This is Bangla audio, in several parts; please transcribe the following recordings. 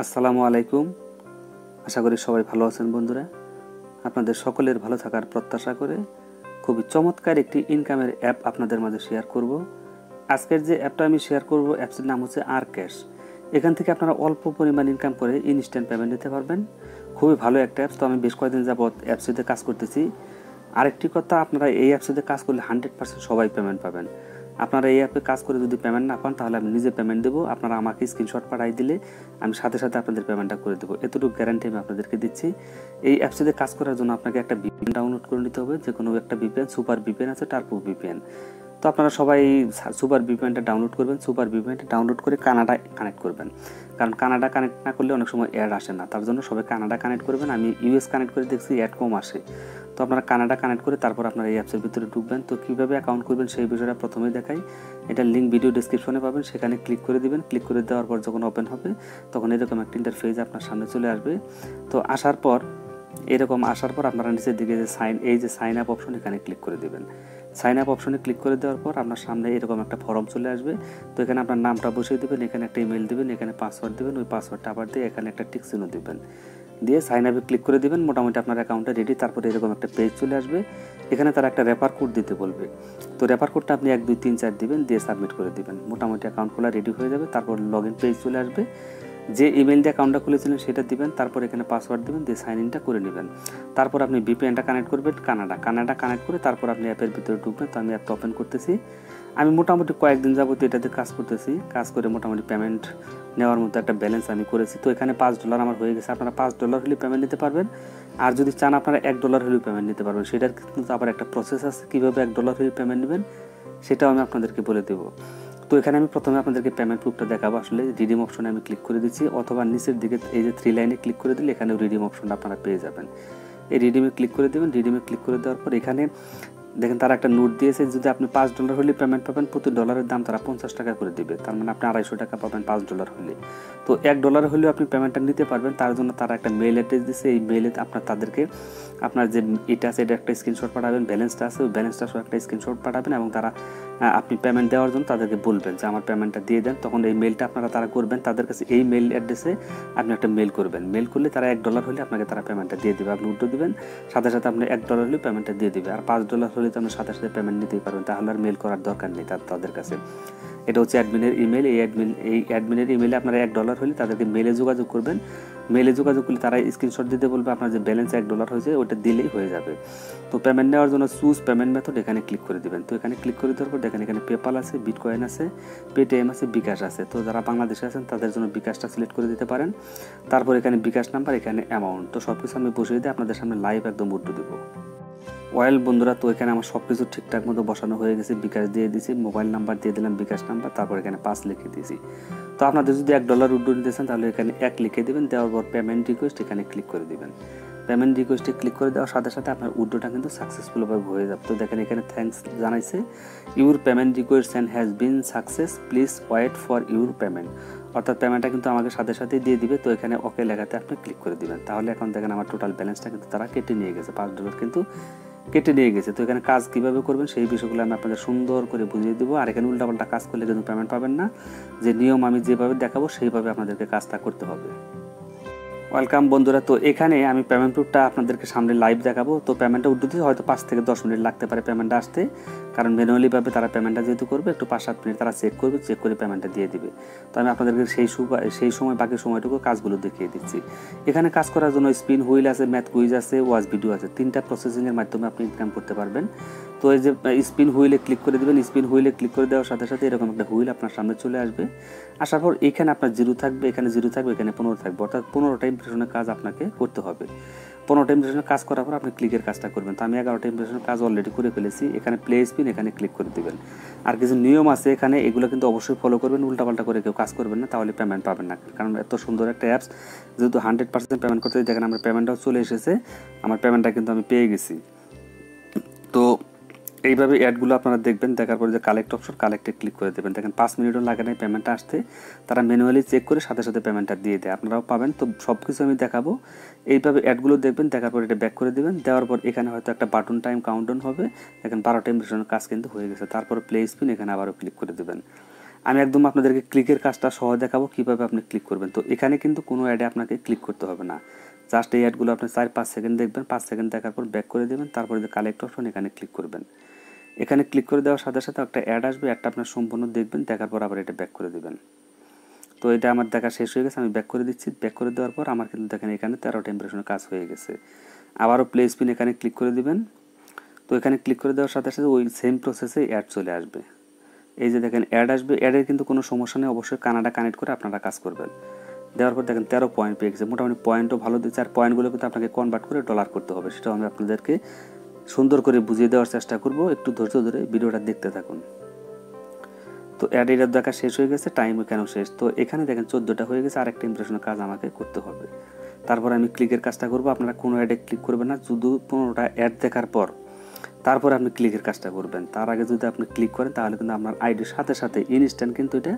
আসসালামু আলাইকুম। আশা করি সবাই ভালো আছেন বন্ধুরা। আপনাদের সকলের ভালো থাকার প্রত্যাশা করে খুবই চমৎকার একটি ইনকামের অ্যাপ আপনাদের মাঝে শেয়ার করব। আজকের যে অ্যাপটা আমি শেয়ার করব, অ্যাপসের নাম হচ্ছে আরক্যাশ। এখান থেকে আপনারা অল্প পরিমাণ ইনকাম করে ইনস্ট্যান্ট পেমেন্ট নিতে পারবেন। খুবই ভালো একটা অ্যাপস। তো আমি বেশ কয়েকদিন যাবত অ্যাপসটিতে কাজ করতেছি। আরেকটি কথা, আপনারা এই অ্যাপসটিতে কাজ করলে 100% সবাই পেমেন্ট পাবেন। আপনারা এই অ্যাপে কাজ করে যদি পেমেন্ট না পান তাহলে আমি নিজে পেমেন্ট দেবো। আপনারা আমাকে স্ক্রিনশট পাঠিয়ে দিলে আমি সাথে সাথে আপনাদের পেমেন্টটা করে দেবো। এতটুকু গ্যারান্টি আমি আপনাদেরকে দিচ্ছি। এই অ্যাপসটিতে কাজ করার জন্য আপনাকে একটা ভিপিএন ডাউনলোড করে নিতে হবে। যে কোনো একটা ভিপিএন, সুপার ভিপিএন আছে, টার্বো ভিপিএন। তো আপনারা সবাই সুপার ভিপিএনটা ডাউনলোড করবেন। সুপার ভিপিএনটা ডাউনলোড করে কানাডা কানেক্ট করবেন, কারণ কানাডা কানেক্ট না করলে অনেক সময় অ্যাড আসে না। তার জন্য সবাই কানাডা কানেক্ট করবেন। আমি ইউএস কানেক্ট করে দেখছি অ্যাড কম আসে। তো আপনারা কানাডা কানেক্ট করে তারপর আপনারা এই অ্যাপসের ভিতরে ঢুকবেন। তো কীভাবে অ্যাকাউন্ট করবেন সেই বিষয়টা প্রথমেই দেখাই। এটার লিঙ্ক ভিডিও ডেসক্রিপশনে পাবেন, সেখানে ক্লিক করে দিবেন। ক্লিক করে দেওয়ার পর যখন ওপেন হবে তখন এরকম একটা ইন্টারফেস আপনার সামনে চলে আসবে। তো আসার পর আপনারা নিচের দিকে যে সাইন আপ অপশন, এখানে ক্লিক করে দেবেন। সাইন আপ অপশনে ক্লিক করে দেওয়ার পর আপনার সামনে এরকম একটা ফর্ম চলে আসবে। তো এখানে আপনার নামটা বসিয়ে দেবেন, এখানে একটা ইমেল দেবেন, এখানে পাসওয়ার্ড দেবেন, ওই পাসওয়ার্ডটা আবার দিয়ে এখানে একটা টিক চিহ্ন দেবেন, দিয়ে সাইন আপে ক্লিক করে দেবেন। মোটামুটি আপনার অ্যাকাউন্টটা রেডি। তারপরে এরকম একটা পেজ চলে আসবে। এখানে তারা একটা রেফার কোড দিতে বলবে। তো রেফার কোডটা আপনি 1 2 3 4 দিবেন, দিয়ে সাবমিট করে দিবেন। মোটামুটি অ্যাকাউন্ট খোলা রেডি হয়ে যাবে। তারপর লগ ইন পেজ চলে আসবে। যে ইমেল দিয়ে অ্যাকাউন্টটা খুলেছিলেন সেটা দিবেন, তারপর এখানে পাসওয়ার্ড দিবেন, দিয়ে সাইন ইনটা করে নেবেন। তারপর আপনি ভিপিএনটা কানেক্ট করবেন কানাডা কানেক্ট করে তারপর আপনি অ্যাপের ভিতরে ঢুকবেন। তো আমি অ্যাপটা ওপেন করতেছি। আমি মোটামুটি কয়েকদিন যাবত এটাতে কাজ করতেছি। কাজ করে মোটামুটি পেমেন্ট নেওয়ার মতো একটা ব্যালেন্স আমি করেছি। তো এখানে $5 আমার হয়ে গেছে। আপনারা $5 হলে পেমেন্ট নিতে পারবেন। আর যদি চান আপনারা $1 হলেও পেমেন্ট নিতে পারবেন। সেটার কিন্তু আবার একটা প্রসেস আছে, কীভাবে $1 হলে পেমেন্ট নেবেন সেটাও আমি আপনাদেরকে বলে দেবো। তো এখানে আমি প্রথমে আপনাদেরকে পেমেন্ট প্রুফটা দেখাবো। আসলে রিডিম অপশনে আমি ক্লিক করে দিচ্ছি, অথবা নিচের দিকে এই যে 3 লাইনে ক্লিক করে দিলে এখানেও রিডিম অপশনটা আপনারা পেয়ে যাবেন। এই রিডিমে ক্লিক করে দেবেন। রিডিমে ক্লিক করে দেওয়ার পর এখানে দেখেন তারা একটা নোট দিয়েছে, যদি আপনি $5 হলে পেমেন্ট পাবেন, প্রতি ডলারের দাম তারা 50 টাকা করে দিবে। তার মানে আপনি $250 টাকা পাবেন $5 হলে। তো $1 হলেও আপনি পেমেন্টটা নিতে পারবেন। তার জন্য তারা একটা মেল অ্যাড্রেস দিয়েছে। এই মেলে আপনার তাদেরকে আপনার যে এটা আছে এটা একটা স্ক্রিনশট পাঠাবেন, ব্যালেন্সটা আছে ওই ব্যালেন্সটা সহ একটা স্ক্রিনশট পাঠাবেন, এবং তারা আপনি পেমেন্ট দেওয়ার জন্য তাদেরকে বলবেন যে আমার পেমেন্টটা দিয়ে দেন। তখন এই মেলটা তারা করবেন তাদের কাছে। এই মেল অ্যাড্রেসে আপনি একটা মেল করবেন। মেল করলে তারা $1 হলে আপনাকে তারা পেমেন্টটা দিয়ে দেবে। আপনি উত্তর দিবেন, সাথে সাথে আপনি $1 হলে পেমেন্টটা দিয়ে দেবে। আর $5 হলে তো আপনি সাথে সাথে পেমেন্ট নিতেই পারবেন। তাহলে আর মেল করার দরকার নেই তাদের কাছে। এটা হচ্ছে অ্যাডমিনের ইমেল। এই অ্যাডমিনের ইমেলে আপনারা $1 হলে তাদেরকে মেলে যোগাযোগ করবেন। মেলে যোগাযোগ করলে তারা স্ক্রিনশট দিতে বলবে, আপনার যে ব্যালেন্স $1 হয়েছে ওটা দিলেই হয়ে যাবে। তো পেমেন্ট নেওয়ার জন্য চুজ পেমেন্ট মেথড এখানে ক্লিক করে দেবেন। তো এখানে ক্লিক করে দেওয়ার পর দেখেন এখানে পেপাল আছে, বিটকয়েন আছে, পেটিএম আছে, বিকাশ আছে। তো যারা বাংলাদেশে আছেন তাদের জন্য বিকাশটা সিলেক্ট করে দিতে পারেন। তারপর এখানে বিকাশ নাম্বার, এখানে অ্যামাউন্ট। তো সব কিছু আমি বসিয়ে দিয়ে আপনাদের সামনে লাইভ একদম উঠতে দেবো। ওয়েল বন্ধুরা, তো এখানে আমার সব কিছু ঠিকঠাক মতো বসানো হয়ে গেছে। বিকাশ দিয়ে দিয়েছি, মোবাইল নাম্বার দিয়ে দিলাম, বিকাশ নাম্বার, তারপর এখানে 5 লিখে দিয়েছি। তো আপনাদের যদি $1 উইথড্র নিতে চান তাহলে এখানে 1 লিখে দেবেন। দেওয়ার পর পেমেন্ট রিকোয়েস্ট এখানে ক্লিক করে দেবেন। পেমেন্ট রিকোয়েস্টে ক্লিক করে দেওয়ার সাথে সাথে আপনার উইথড্রটা কিন্তু সাকসেসফুলভাবে হয়ে যাবে। তো দেখেন এখানে থ্যাঙ্কস জানাইছে, your payment request and has been success, please wait for your payment. অর্থাৎ পেমেন্টটা কিন্তু আমাকে সাথে সাথেই দিয়ে দিবে। তো এখানে ওকে লেখাতে আপনি ক্লিক করে দিবেন। তাহলে এখন দেখেন আমার টোটাল ব্যালেন্সটা কিন্তু তারা কেটে নিয়ে গেছে, $5 কিন্তু কেটে নিয়ে গেছে। তো এখানে কাজ কীভাবে করবেন সেই বিষয়গুলো আমি আপনাদের সুন্দর করে বুঝিয়ে দেবো। আর এখানে উল্টাপাল্টা কাজ করলে কিন্তু পেমেন্ট পাবেন না। যে নিয়ম আমি যেভাবে দেখাবো সেইভাবে আপনাদেরকে কাজটা করতে হবে। ওয়েলকাম বন্ধুরা, তো এখানে আমি পেমেন্ট প্রুফটা আপনাদেরকে সামনে লাইভ দেখাবো। তো পেমেন্টটা উঠতে হয়তো 5 থেকে 10 মিনিট লাগতে পারে পেমেন্টটা আসতে, কারণ ম্যানুয়ালিভাবে তারা পেমেন্টটা যেহেতু করবে একটু 5-7 মিনিট তারা চেক করবে, চেক করে পেমেন্টটা দিয়ে দিবে। তো আমি আপনাদেরকে সেই সময় বাকি সময়টুকু কাজগুলো দেখিয়ে দিচ্ছি। এখানে কাজ করার জন্য স্পিন হুইল আছে, ম্যাথ কুইজ আছে, ওয়াচ ভিডিও আছে। 3টা প্রসেসিংয়ের মাধ্যমে আপনি ইনকাম করতে পারবেন। তো এই যে স্পিন হুইলে ক্লিক করে দেবেন। স্পিন হুইলে ক্লিক করে দেওয়ার সাথে সাথে এরকম একটা হুইল আপনার সামনে চলে আসবে। আসার পর এখানে আপনার 0 থাকবে, এখানে 0 থাকবে, এখানে 15 থাকবে। অর্থাৎ 15টা ইমপ্রেশনের কাজ আপনাকে করতে হবে। 15টা ইমপ্রেশনের কাজ করার পর আপনি ক্লিকের কাজটা করবেন। তো আমি 11টা ইমপ্রেশনের কাজ অলরেডি করে ফেলেছি। এখানে প্লে স্পিন এখানে ক্লিক করে দেবেন। আর কিছু নিয়ম আছে এখানে, এগুলো কিন্তু অবশ্যই ফলো করবেন। উল্টাপাল্টা করে কেউ কাজ করবেন না, তাহলে পেমেন্ট পাবেন না। কারণ এত সুন্দর একটা অ্যাপস, যেহেতু 100% পেমেন্ট করতে দেখেন আমার পেমেন্টটাও চলে এসেছে। আমার পেমেন্টটা কিন্তু আমি পেয়ে গেছি। তো এইভাবে অ্যাডগুলো আপনারা দেখবেন। দেখার পরে যে কালেক্ট অপশন, কালেক্টে ক্লিক করে দেবেন। দেখেন 5 মিনিটও লাগে নাই পেমেন্টটা আসতে। তারা ম্যানুয়ালি চেক করে সাথে সাথে পেমেন্টটা দিয়ে দেয়, আপনারাও পাবেন। তো সব কিছু আমি দেখাবো। এইভাবে অ্যাডগুলো দেখবেন, দেখার পর এটা ব্যাক করে দেবেন। দেওয়ার পর এখানে হয়তো একটা বাটন টাইম কাউন্টডাউন হবে। দেখেন 12টা ইমপ্রেশনের কাজ কিন্তু হয়ে গেছে। তারপর প্লে স্পিন এখানে আবারও ক্লিক করে দেবেন। আমি একদম আপনাদেরকে ক্লিকের কাজটা সহ দেখাবো কীভাবে আপনি ক্লিক করবেন। তো এখানে কিন্তু কোনো অ্যাডে আপনাকে ক্লিক করতে হবে না, জাস্ট এই অ্যাডগুলো আপনি 4-5 সেকেন্ড দেখবেন, 5 সেকেন্ড দেখার পর ব্যাক করে দেবেন, তারপরে যে কালেক্ট অপশন এখানে ক্লিক করবেন। এখানে ক্লিক করে দেওয়ার সাথে সাথে একটা অ্যাড আসবে, অ্যাডটা আপনার সম্পূর্ণ দেখবেন, দেখার পর আবার এটা ব্যাক করে দেবেন। তো এটা আমার দেখা শেষ হয়ে গেছে, আমি ব্যাক করে দিচ্ছি। ব্যাক করে দেওয়ার পর আমার কিন্তু দেখেন এখানে 13টা ইমপ্রেশনের কাজ হয়ে গেছে। আবারও প্লে স্পিন এখানে ক্লিক করে দিবেন। তো এখানে ক্লিক করে দেওয়ার সাথে সাথে ওই সেম প্রসেসে অ্যাড চলে আসবে। এই যে দেখেন অ্যাড আসবে, অ্যাডের কিন্তু কোনো সমস্যা নেই, অবশ্যই কানাডা কানেক্ট করে আপনারা কাজ করবেন। দেওয়ার পর দেখেন 13 পয়েন্ট পেয়ে গেছে, মোটামুটি পয়েন্টও ভালো দিচ্ছে। আর পয়েন্টগুলো কিন্তু আপনাকে কনভার্ট করে ডলার করতে হবে, সেটাও আমি আপনাদেরকে সুন্দর করে বুঝিয়ে দেওয়ার চেষ্টা করব, একটু ধৈর্য ধরে ভিডিওটা দেখতে থাকুন। তো অ্যাড এটা দেখা শেষ হয়ে গেছে, টাইম এখানেও শেষ। তো এখানে দেখেন 14টা হয়ে গেছে, আরেকটা ইমপ্রেশনের কাজ আমাকে করতে হবে। তারপর আমি ক্লিকের কাজটা করব। আপনারা কোনো অ্যাডে ক্লিক করবেন না, শুধু 15টা অ্যাড দেখার পর তারপরে আপনি ক্লিকের কাজটা করবেন। তার আগে যদি আপনি ক্লিক করেন তাহলে কিন্তু আপনার আইডির সাথে সাথে ইনস্ট্যান্ট কিন্তু এটা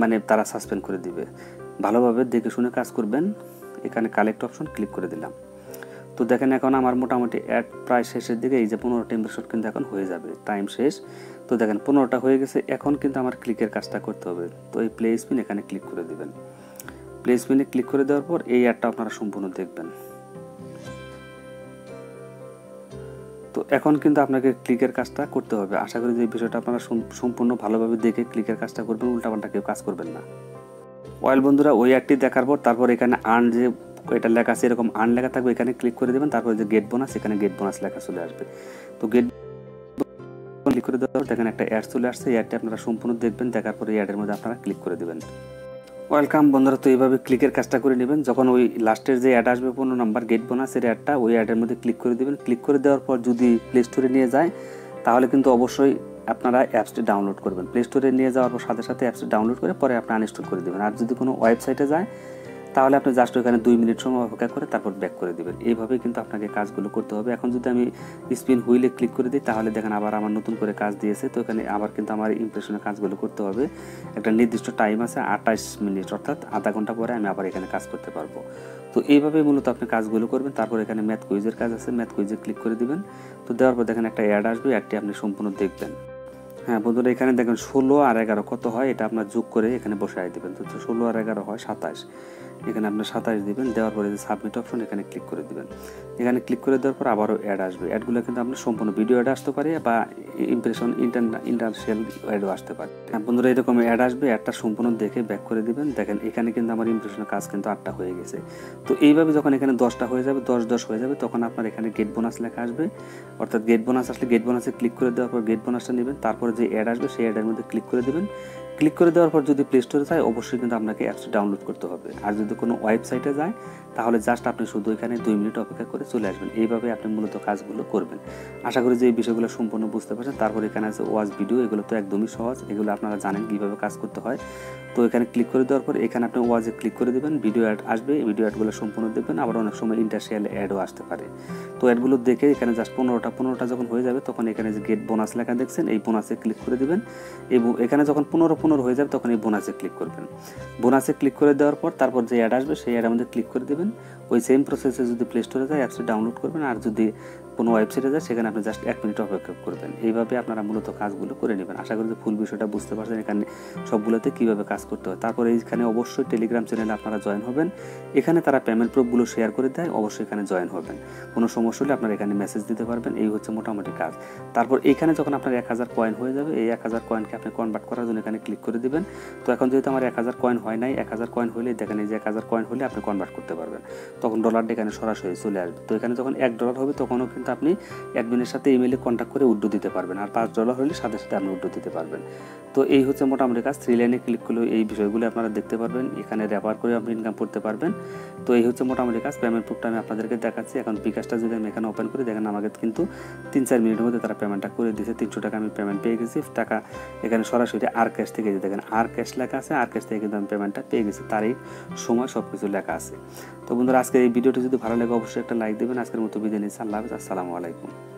মানে তারা সাসপেন্ড করে দিবে। ভালোভাবে দেখে শুনে কাজ করবেন। এখানে কালেক্ট অপশন ক্লিক করে দিলাম। তো দেখেন এখন আমার মোটামুটি অ্যাড প্রায় শেষের দিকে, এই যে 15টা ইমপ্রেশন কিন্তু এখন হয়ে যাবে, টাইম শেষ। তো দেখেন 15টা হয়ে গেছে, এখন কিন্তু আমার ক্লিকের কাজটা করতে হবে। তো এই প্লে স্পিন এখানে ক্লিক করে দিবেন। প্লে স্পিনে ক্লিক করে দেওয়ার পর এই অ্যাডটা আপনারা সম্পূর্ণ দেখবেন। তো এখন কিন্তু আপনাকে ক্লিকের কাজটা করতে হবে। আশা করি যে এই বিষয়টা আপনারা সম্পূর্ণ ভালোভাবে দেখে ক্লিকের কাজটা করবেন, উল্টাপাল্টা কেউ কাজ করবেন না। ওয়েল বন্ধুরা, ওই অ্যাডটি দেখার পর তারপর এখানে আর্ন যে এটা লেখা আছে, এরকম আর্ন লেখা থাকবে, এখানে ক্লিক করে দেবেন। তারপরে যে গেট বোনাস, এখানে গেট বোনাস লেখা চলে আসবে। তো গেট ক্লিক করে দেওয়ার পর দেখেন একটা অ্যাড চলে আসছে, এই অ্যাডটি আপনারা সম্পূর্ণ দেখবেন, দেখার পরে এই অ্যাডের মধ্যে আপনারা ক্লিক করে দেবেন। ওয়েলকাম বন্ধুরা, তো এইভাবে ক্লিকের কাজটা করে নেবেন। যখন ওই লাস্টের যে অ্যাড আসবে 15 নাম্বার গেট বোনাসের অ্যাডটা, ওই অ্যাডের মধ্যে ক্লিক করে দেবেন। ক্লিক করে দেওয়ার পর যদি প্লে স্টোরে নিয়ে যায় তাহলে কিন্তু অবশ্যই আপনারা অ্যাপসটি ডাউনলোড করবেন। প্লে স্টোরে নিয়ে যাওয়ার পর সাথে সাথে অ্যাপসটি ডাউনলোড করে পরে আপনি আনইনস্টল করে দেবেন। আর যদি কোনো ওয়েবসাইটে যায় তাহলে আপনি জাস্ট ওখানে 2 মিনিট সময় অপেক্ষা করে তারপর ব্যাক করে দেবেন। এইভাবেই কিন্তু আপনাকে কাজগুলো করতে হবে। এখন যদি আমি স্পিন হুইলে ক্লিক করে দিই তাহলে দেখেন আবার আমার নতুন করে কাজ দিয়েছে। তো এখানে আবার কিন্তু আমার ইমপ্রেশনের কাজগুলো করতে হবে। একটা নির্দিষ্ট টাইম আছে 28 মিনিট, অর্থাৎ আধা ঘন্টা পরে আমি আবার এখানে কাজ করতে পারবো। তো এইভাবেই মূলত আপনি কাজগুলো করবেন। তারপর এখানে ম্যাথ কুইজের কাজ আছে, ম্যাথ কুইজে ক্লিক করে দিবেন। তো দেওয়ার পর দেখেন একটা অ্যাড আসবে, অ্যাডটি আপনি সম্পূর্ণ দেখবেন। হ্যাঁ বন্ধুরা, এখানে দেখেন 16 আর 11 কত হয় এটা আপনার যোগ করে এখানে বসাই দিবেন। তো 16 আর 11 হয় 27, এখানে আপনি 27 দিবেন। দেওয়ার পরে যে সাবমিট অপশন এখানে ক্লিক করে দিবেন। এখানে ক্লিক করে দেওয়ার পর আবারও অ্যাড আসবে। অ্যাডগুলো কিন্তু আপনার সম্পূর্ণ ভিডিও অ্যাড আসতে পারে বা ইমপ্রেশন ইন্টারন্যাশনাল অ্যাডও আসতে পারে। হ্যাঁ বন্ধুরা, এরকম অ্যাড আসবে, অ্যাডটা সম্পূর্ণ দেখে ব্যাক করে দিবেন। দেখেন এখানে কিন্তু আমার ইমপ্রেশনের কাজ কিন্তু 8টা হয়ে গেছে। তো এইভাবে যখন এখানে 10টা হয়ে যাবে, 10 হয়ে যাবে, তখন আপনার এখানে গেট বোনাস লেখা আসবে। অর্থাৎ গেট বোনাস আসলে গেট বোনাসে ক্লিক করে দেওয়ার পর গেট বোনাসটা নেবেন। তারপরে যে অ্যাড আসবে সেই অ্যাডের মধ্যে ক্লিক করে দেবেন। ক্লিক করে দেওয়ার পর যদি প্লে স্টোরে যায় অবশ্যই কিন্তু আপনাকে অ্যাপসটি ডাউনলোড করতে হবে। আর যদি কোনো ওয়েবসাইটে যায় তাহলে জাস্ট আপনি শুধু এখানে 2 মিনিট অপেক্ষা করে চলে আসবেন। এইভাবে আপনি মূলত কাজগুলো করবেন। আশা করি যে এই বিষয়গুলো সম্পূর্ণ বুঝতে পারছেন। তারপর এখানে আছে ওয়াচ ভিডিও, এগুলো তো একদমই সহজ, এগুলো আপনারা জানেন কীভাবে কাজ করতে হয়। তো এখানে ক্লিক করে দেওয়ার পর এখানে আপনি ওয়াচে ক্লিক করে দেবেন, ভিডিও অ্যাড আসবে, ভিডিও অ্যাডগুলো সম্পূর্ণ দেখবেন। আবার অনেক সময় ইন্টারন্যাশনাল অ্যাডও আসতে পারে। তো অ্যাডগুলো দেখে এখানে জাস্ট 15টা যখন হয়ে যাবে তখন এখানে যে গেট বোনাস লেখা দেখছেন এই বোনাসে ক্লিক করে দেবেন। এখানে যখন 15 হয়ে যাবে তখন এই বোনাসে ক্লিক করবেন। বোনাসে ক্লিক করে দেওয়ার পর তারপর যে অ্যাড আসবে সেই অ্যাডের মধ্যে ক্লিক করে দেবেন। ওই সেম প্রসেসে যদি প্লে স্টোরে যায় অ্যাপসটি ডাউনলোড করবেন, আর যদি কোনো ওয়েবসাইটে যায় সেখানে আপনি জাস্ট 1 মিনিট অপেক্ষা করবেন। এইভাবে আপনারা মূলত কাজগুলো করে নেবেন। আশা করি যে ফুল বিষয়টা বুঝতে পারছেন এখানে সবগুলোতে কীভাবে কাজ করতে হয়। তারপর এইখানে অবশ্যই টেলিগ্রাম চ্যানেলে আপনারা জয়েন হবেন। এখানে তারা পেমেন্ট প্রুফগুলো শেয়ার করে দেয়, অবশ্যই এখানে জয়েন হবেন। কোনো সমস্যা হলে আপনারা এখানে মেসেজ দিতে পারবেন। এই হচ্ছে মোটামুটি কাজ। তারপর এখানে যখন আপনার 1000 কয়েন হয়ে যাবে, এই 1000 কয়েনকে আপনি কনভার্ট করার জন্য এখানে ক্লিক করে দিবেন। তো এখন যেহেতু আমার 1000 কয়েন হয় নাই, 1000 কয়েন হলে দেখেন এই যে 1000 কয়েন হলে আপনি কনভার্ট করতে পারবেন। তখন ডলারটা এখানে সরাসরি চলে আসবে। তো এখানে যখন $1 হবে তখনও কিন্তু আপনি অ্যাডমিনের সাথে ইমেইলে কন্ট্যাক্ট করে উইথড্র দিতে পারবেন। আর $5 হলে সাথে সাথে আপনি উইথড্র দিতে পারবেন। তো এই হচ্ছে মোটামুটি কাজ। 3 লাইনে ক্লিক করলে এই বিষয়গুলো আপনারা দেখতে পারবেন। এখানে রেফার করে আপনি ইনকাম করতে পারবেন। তো এই হচ্ছে মোটামুটি কাজ। পেমেন্ট প্রুফটা আমি আপনাদেরকে দেখাচ্ছি। এখন বিকাশটা যদি আমি এখানে ওপেন করি দেখেন আমাকে কিন্তু 3-4 মিনিটের মধ্যে তারা পেমেন্টটা করে দিয়েছে। 300 টাকা আমি পেমেন্ট পেয়ে গেছি। টাকা এখানে সরাসরি আর ক্যাশ থেকে দেখেন আর ক্যাশ লেখা আছে, আর ক্যাশ থেকে কিন্তু আমি পেমেন্টটা পেয়ে গেছি। তারিখ, সময় সব কিছু লেখা আছে। তো বন্ধুরা, আজকের এই ভিডিওটি যদি ভালো লাগে অবশ্যই একটা লাইক দেবেন। আজকের মতো বিদায় নিচ্ছি। আল্লাহ হাফেজ, আসসালামু আলাইকুম।